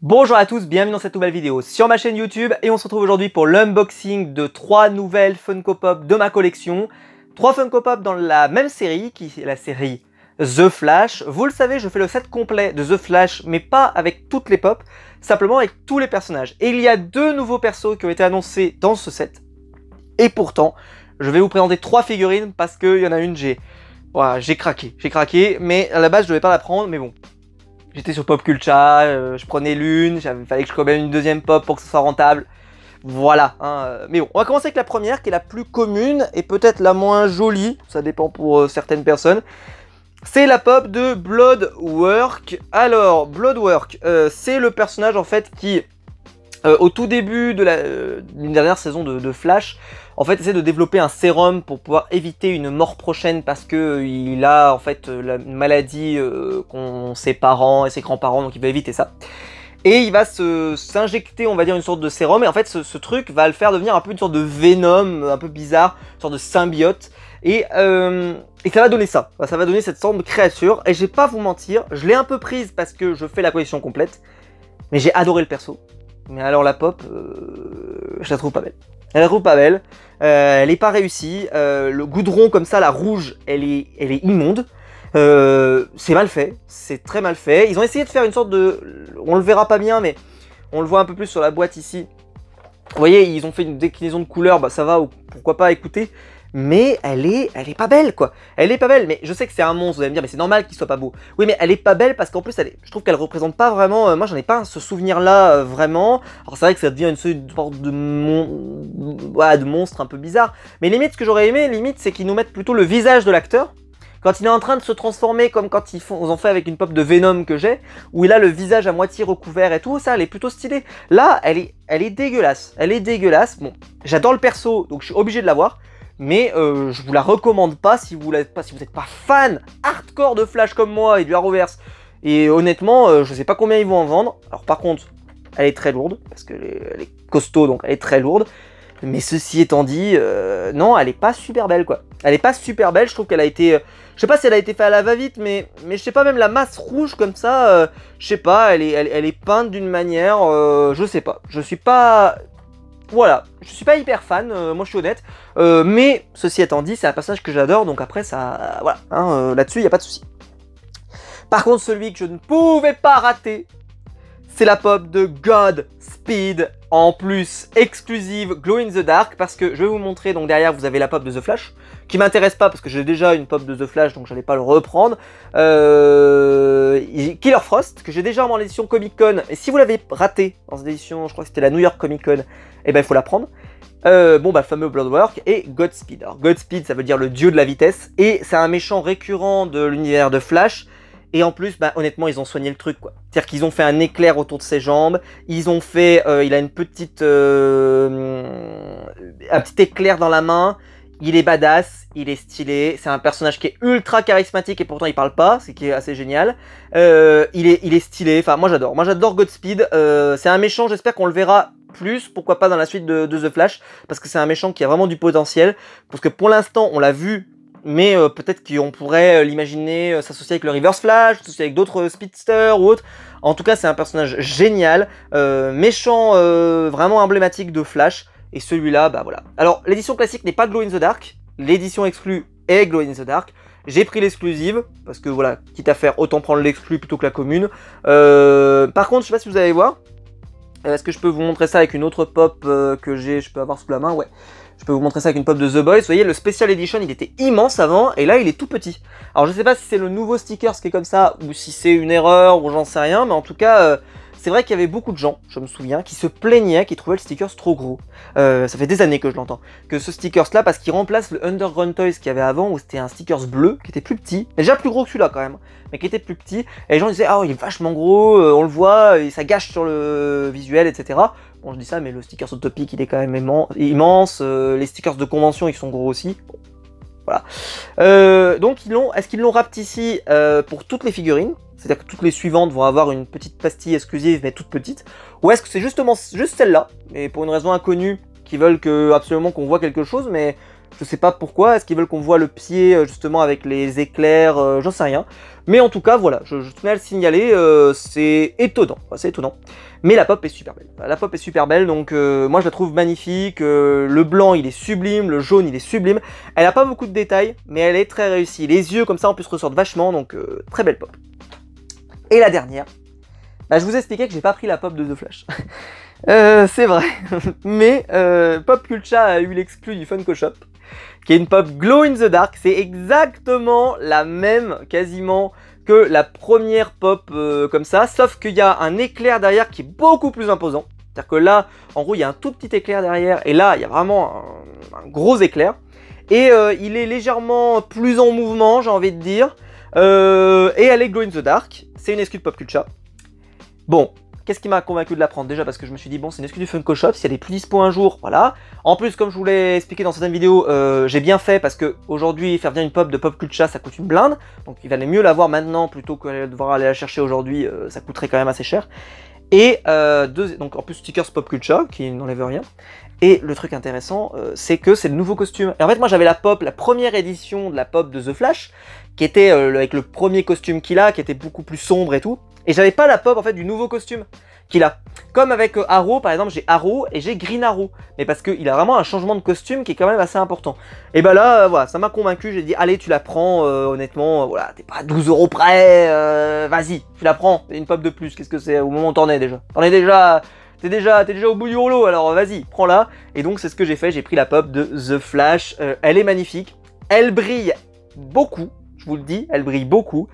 Bonjour à tous, bienvenue dans cette nouvelle vidéo sur ma chaîne YouTube et on se retrouve aujourd'hui pour l'unboxing de 3 nouvelles Funko Pop de ma collection. 3 Funko Pop dans la même série, qui est la série The Flash. Vous le savez, je fais le set complet de The Flash, mais pas avec toutes les pop, simplement avec tous les personnages. Et il y a 2 nouveaux persos qui ont été annoncés dans ce set. Et pourtant, je vais vous présenter 3 figurines parce qu'il y en a une, j'ai craqué, mais à la base je devais pas la prendre, mais bon. J'étais sur Pop Culture, je prenais l'une, il fallait que je commande une deuxième pop pour que ce soit rentable. Voilà, hein. Mais bon, on va commencer avec la première qui est la plus commune et peut-être la moins jolie, ça dépend pour certaines personnes. C'est la pop de Bloodwork. Alors, Bloodwork, c'est le personnage en fait qui, au tout début de d'une dernière saison de Flash, en fait essaie de développer un sérum pour pouvoir éviter une mort prochaine parce que il a en fait la maladie qu'ont ses parents et ses grands-parents, donc il va éviter ça. Et il va s'injecter, on va dire, une sorte de sérum, et en fait ce truc va le faire devenir un peu une sorte de Venom, un peu bizarre, une sorte de symbiote, et ça va donner ça. Ça va donner cette sorte de créature, et je vais pas vous mentir, je l'ai un peu prise parce que je fais la collection complète, mais j'ai adoré le perso. Mais alors la pop, je la trouve pas belle. Elle la trouve pas belle, elle est pas réussie, le goudron comme ça, la rouge, elle est immonde. C'est mal fait, c'est très mal fait. Ils ont essayé de faire une sorte de... On le verra pas bien, mais on le voit un peu plus sur la boîte ici. Vous voyez, ils ont fait une déclinaison de couleurs, bah ça va, ou pourquoi pas écouter. Mais elle est pas belle, quoi. Elle est pas belle, mais je sais que c'est un monstre, vous allez me dire, mais c'est normal qu'il soit pas beau. Oui, mais elle est pas belle parce qu'en plus, je trouve qu'elle représente pas vraiment... moi, j'en ai pas ce souvenir-là, vraiment. Alors, c'est vrai que ça devient une sorte de monstre un peu bizarre. Mais limite, ce que j'aurais aimé, limite, c'est qu'ils nous mettent plutôt le visage de l'acteur. Quand il est en train de se transformer, comme quand ils ont fait avec une pop de Venom que j'ai, où il a le visage à moitié recouvert et tout, ça, elle est plutôt stylée. Là, elle est dégueulasse. Elle est dégueulasse. Bon, j'adore le perso, donc je suis obligé de l'avoir. Mais je vous la recommande pas si vous n'êtes pas fan hardcore de Flash comme moi et du Arrowverse. Et honnêtement, je sais pas combien ils vont en vendre. Alors par contre, elle est très lourde, parce qu'elle est costaud, donc elle est très lourde. Mais ceci étant dit, non, elle est pas super belle, quoi. Elle est pas super belle, je trouve qu'elle a été... je sais pas si elle a été faite à la va-vite, mais je sais pas, même la masse rouge comme ça, je sais pas, elle est peinte d'une manière, je sais pas. Je suis pas... Voilà, je suis pas hyper fan, moi je suis honnête, mais ceci étant dit, c'est un personnage que j'adore, donc après ça, voilà, hein, là-dessus il n'y a pas de souci. Par contre, celui que je ne pouvais pas rater, c'est la pop de Godspeed, en plus exclusive Glow in the Dark, parce que je vais vous montrer, donc derrière vous avez la pop de The Flash, qui m'intéresse pas parce que j'ai déjà une pop de The Flash, donc j'allais pas le reprendre. Killer Frost, que j'ai déjà en édition Comic Con, et si vous l'avez raté dans cette édition, je crois que c'était la New York Comic Con, et ben il faut la prendre. Bon bah le fameux Bloodwork et Godspeed. Alors Godspeed ça veut dire le dieu de la vitesse, et c'est un méchant récurrent de l'univers de Flash. Et en plus, bah, honnêtement, ils ont soigné le truc, quoi. C'est-à-dire qu'ils ont fait un éclair autour de ses jambes, ils ont fait, il a une petite, un petit éclair dans la main, il est badass, il est stylé, c'est un personnage qui est ultra charismatique et pourtant il parle pas, c'est qui est assez génial. Il est stylé, enfin moi j'adore Godspeed, c'est un méchant, j'espère qu'on le verra plus, pourquoi pas dans la suite de The Flash, parce que c'est un méchant qui a vraiment du potentiel, parce que pour l'instant on l'a vu, mais peut-être qu'on pourrait l'imaginer s'associer avec le Reverse Flash, s'associer avec d'autres speedsters ou autres. En tout cas, c'est un personnage génial, méchant vraiment emblématique de Flash. Et celui-là, bah voilà. Alors, l'édition classique n'est pas Glow in the Dark. L'édition exclue est Glow in the Dark. J'ai pris l'exclusive, parce que voilà, quitte à faire, autant prendre l'exclu plutôt que la commune. Par contre, je sais pas si vous allez voir. Est-ce que je peux vous montrer ça avec une autre pop que je peux avoir sous la main? Ouais. Je peux vous montrer ça avec une pop de The Boys. Vous voyez, le Special Edition, il était immense avant, et là, il est tout petit. Alors, je sais pas si c'est le nouveau sticker qui est comme ça, ou si c'est une erreur, ou j'en sais rien, mais en tout cas, c'est vrai qu'il y avait beaucoup de gens, je me souviens, qui se plaignaient, qui trouvaient le sticker trop gros. Ça fait des années que je l'entends. Que ce sticker-là, parce qu'il remplace le Underground Toys qu'il y avait avant, où c'était un sticker bleu, qui était plus petit, déjà plus gros que celui-là quand même, mais qui était plus petit, et les gens disaient, ah, il est vachement gros, on le voit, et ça gâche sur le visuel, etc. Bon, je dis ça, mais le sticker Autopic, il est quand même immense. Les stickers de convention, ils sont gros aussi. Bon, voilà. Donc, est-ce qu'ils l'ont rapetissé pour toutes les figurines? C'est-à-dire que toutes les suivantes vont avoir une petite pastille exclusive, mais toute petite. Ou est-ce que c'est juste celle-là, mais pour une raison inconnue, qui veulent absolument qu'on voit quelque chose, mais Je sais pas pourquoi, est-ce qu'ils veulent qu'on voit le pied justement avec les éclairs, j'en sais rien. Mais en tout cas, voilà, je tenais à le signaler, c'est étonnant, c'est étonnant. Mais la pop est super belle, la pop est super belle, donc moi je la trouve magnifique, le blanc il est sublime, le jaune il est sublime. Elle a pas beaucoup de détails, mais elle est très réussie. Les yeux comme ça en plus ressortent vachement, donc très belle pop. Et la dernière, bah, je vous expliquais que j'ai pas pris la pop de The Flash. C'est vrai, mais Pop Culture a eu l'exclu du Funko Shop, qui est une pop glow in the dark. C'est exactement la même, quasiment, que la première pop comme ça, sauf qu'il y a un éclair derrière qui est beaucoup plus imposant. C'est-à-dire que là, en gros, il y a un tout petit éclair derrière, et là, il y a vraiment un gros éclair. Et il est légèrement plus en mouvement, j'ai envie de dire. Et elle est glow in the dark. C'est une excuse de Pop Culture. Bon. Qu'est-ce qui m'a convaincu de la prendre? Déjà parce que je me suis dit, bon, c'est une excuse du Funko Shop, si elle est plus dispo un jour, voilà. En plus, comme je vous l'ai expliqué dans certaines vidéos, j'ai bien fait parce que aujourd'hui faire venir une pop de Pop Culture, ça coûte une blinde. Donc il valait mieux l'avoir maintenant plutôt que de devoir aller la chercher aujourd'hui, ça coûterait quand même assez cher. Et donc en plus, stickers Pop Culture, qui n'enlève rien. Et le truc intéressant, c'est que c'est le nouveau costume. Et en fait, moi j'avais la pop, la première édition de la pop de The Flash, qui était avec le premier costume qu'il a, qui était beaucoup plus sombre et tout. Et j'avais pas la pop en fait du nouveau costume qu'il a. Comme avec Arrow par exemple, j'ai Arrow et j'ai Green Arrow. Mais parce qu'il a vraiment un changement de costume qui est quand même assez important. Et bah là, voilà, ça m'a convaincu, j'ai dit allez tu la prends, honnêtement, voilà, t'es pas à 12 € près, vas-y, tu la prends, c'est une pop de plus, qu'est-ce que c'est au moment où t'en es déjà? T'es déjà au bout du rouleau, alors vas-y, prends-la. Et donc c'est ce que j'ai fait, j'ai pris la pop de The Flash, elle est magnifique, elle brille beaucoup, je vous le dis, elle brille beaucoup.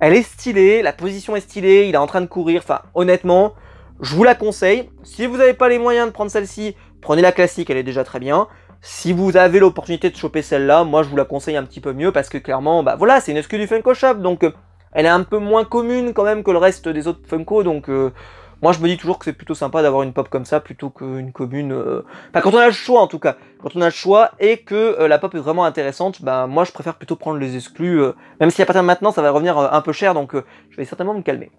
Elle est stylée, la position est stylée, il est en train de courir, enfin honnêtement, je vous la conseille. Si vous n'avez pas les moyens de prendre celle-ci, prenez la classique, elle est déjà très bien. Si vous avez l'opportunité de choper celle-là, moi je vous la conseille un petit peu mieux parce que clairement, bah voilà, c'est une excuse du Funko Shop, donc elle est un peu moins commune quand même que le reste des autres Funko, donc moi je me dis toujours que c'est plutôt sympa d'avoir une pop comme ça plutôt qu'une commune. Enfin quand on a le choix en tout cas, quand on a le choix et que la pop est vraiment intéressante, bah moi je préfère plutôt prendre les exclus, même si à partir de maintenant ça va revenir un peu cher, donc je vais certainement me calmer.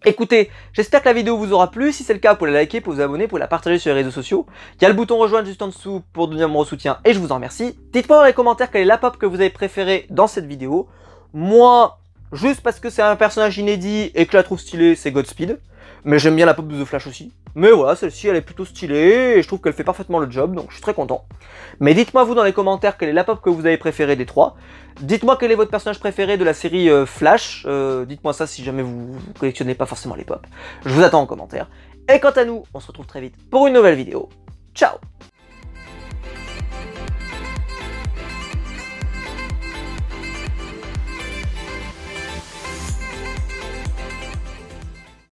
Écoutez, j'espère que la vidéo vous aura plu, si c'est le cas, vous pouvez la liker, vous pouvez vous abonner, vous pouvez la partager sur les réseaux sociaux. Il y a le bouton rejoindre juste en dessous pour donner mon soutien et je vous en remercie. Dites-moi dans les commentaires quelle est la pop que vous avez préférée dans cette vidéo. Moi, juste parce que c'est un personnage inédit et que je la trouve stylée, c'est Godspeed. Mais j'aime bien la pop de The Flash aussi. Mais voilà, celle-ci elle est plutôt stylée et je trouve qu'elle fait parfaitement le job, donc je suis très content. Mais dites-moi vous dans les commentaires quelle est la pop que vous avez préférée des trois. Dites-moi quel est votre personnage préféré de la série Flash. Dites-moi ça si jamais vous collectionnez pas forcément les pop. Je vous attends en commentaire. Et quant à nous, on se retrouve très vite pour une nouvelle vidéo. Ciao!